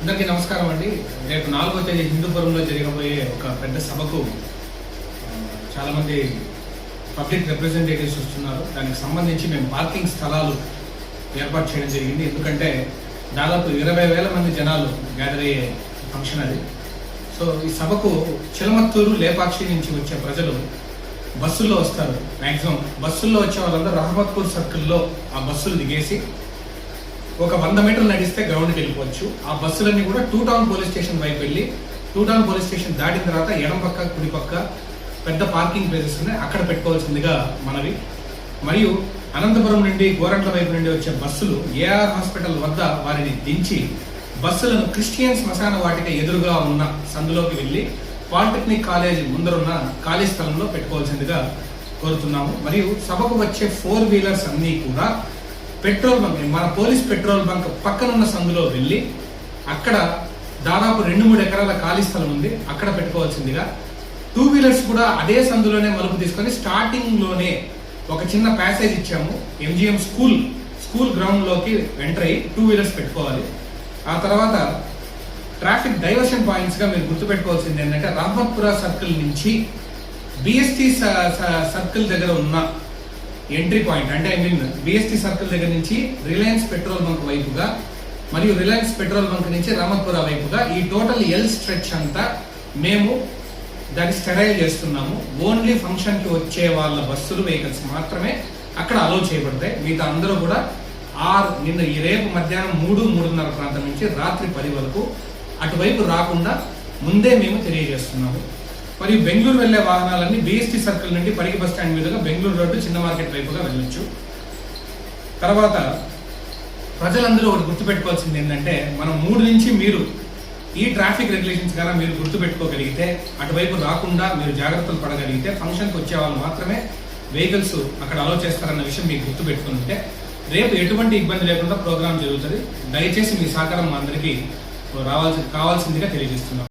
అందరికీ నమస్కారం అండి. రేపు 4వ తేదీ హిందూపురంలో జరగబోయే ఒక పెద్ద సభకు చాలా మంది పబ్లిక్ రిప్రజెంటేటివ్స్ వస్తున్నారు. దానికి సంబంధించి మేము పార్కింగ్ స్థలాలు ఏర్పాటు చేయడం జరిగింది. ఎందుకంటే దాదాపు 20,000 మంది జనాలు గ్యాదర్ అయ్యే ఫంక్షన్ అది. సో ఈ సభకు చిలమత్తూరు, లేపాక్షి నుంచి వచ్చే ప్రజలు బస్సుల్లో వస్తారు. మ్యాక్సిమం బస్సుల్లో వచ్చే వాళ్ళందరూ రహమత్పూర్ సర్కిల్లో ఆ బస్సులు దిగేసి ఒక 100 మీటర్లు నడిస్తే గ్రౌండ్కి వెళ్ళిపోవచ్చు. ఆ బస్సులన్నీ కూడా 2 టౌన్ పోలీస్ స్టేషన్ వైపు వెళ్ళి 2 టౌన్ పోలీస్ స్టేషన్ దాటిన తర్వాత ఎడం పక్క కుడి పక్క పెద్ద పార్కింగ్ ప్లేసెస్ ఉన్నాయి, అక్కడ పెట్టుకోవాల్సిందిగా మనవి. మరియు అనంతపురం నుండి గోరంట్ల వైపు నుండి వచ్చే బస్సులు ఏఆర్ హాస్పిటల్ వద్ద వారిని దించి బస్సులను క్రిస్టియన్ శ్మశాన వాటిక ఎదురుగా ఉన్న సందులోకి వెళ్ళి పాలిటెక్నిక్ కాలేజ్ ముందరున్న ఖాళీ స్థలంలో పెట్టుకోవాల్సిందిగా కోరుతున్నాము. మరియు సభకు వచ్చే 4 వీలర్స్ అన్నీ కూడా పెట్రోల్ బంక్, మన పోలీస్ పెట్రోల్ బంక్ పక్కనున్న సందులో వెళ్ళి అక్కడ దాదాపు 2-3 ఎకరాల ఖాళీ స్థలం ఉంది, అక్కడ పెట్టుకోవాల్సిందిగా. 2 వీలర్స్ కూడా అదే సందులోనే మలుపు తీసుకొని స్టార్టింగ్ లోనే ఒక చిన్న ప్యాసేజ్ ఇచ్చాము. ఎంజిఎం స్కూల్ గ్రౌండ్ లోకి ఎంటర్ అయ్యి 2 వీలర్స్ పెట్టుకోవాలి. ఆ తర్వాత ట్రాఫిక్ డైవర్షన్ పాయింట్స్ గా మీరు గుర్తుపెట్టుకోవాల్సింది ఏంటంటే రామత్పుర సర్కిల్ నుంచి బిఎస్టీ సర్కిల్ దగ్గర ఉన్న ఎంట్రీ పాయింట్, అంటే బిఎస్టీ సర్కిల్ దగ్గర నుంచి రిలయన్స్ పెట్రోల్ బంక్ వైపుగా మరియు రిలయన్స్ పెట్రోల్ బంక్ నుంచి రామత్పుర వైపుగా ఈ టోటల్ ఎల్ స్ట్రెచ్ అంతా మేము దాన్ని స్టెరైల్ చేస్తున్నాము. ఓన్లీ ఫంక్షన్ కి వచ్చే వాళ్ళ బస్సులు, వెహికల్స్ మాత్రమే అక్కడ అలౌ చేయబడతాయి. మిగతా అందరూ కూడా ఈ రేపు మధ్యాహ్నం 3-3:30 ప్రాంతం నుంచి రాత్రి 10 వరకు అటువైపు రాకుండా ముందే మేము తెలియజేస్తున్నాము. మరియు బెంగళూరు వెళ్లే వాహనాలన్నీ బిఎస్టీ సర్కిల్ నుండి పరిగి బస్ స్టాండ్ మీదుగా బెంగళూరు రోడ్డు చిన్న మార్కెట్ వైపుగా వెళ్ళొచ్చు. తర్వాత ప్రజలందరూ ఒకటి గుర్తుపెట్టుకోవాల్సింది ఏంటంటే మనం 3 నుంచి మీరు ఈ ట్రాఫిక్ రెగ్యులేషన్స్ ద్వారా మీరు గుర్తుపెట్టుకోగలిగితే, అటువైపు రాకుండా మీరు జాగ్రత్తలు పడగలిగితే ఫంక్షన్కి వచ్చే వాళ్ళు మాత్రమే వెహికల్స్ అక్కడ అలౌ చేస్తారన్న విషయం మీకు గుర్తుపెట్టుకుంటే రేపు ఎటువంటి ఇబ్బంది లేకుండా ప్రోగ్రామ్ జరుగుతుంది. దయచేసి మీ సహకారం మా అందరికీ కావాల్సిందిగా తెలియజేస్తున్నాం.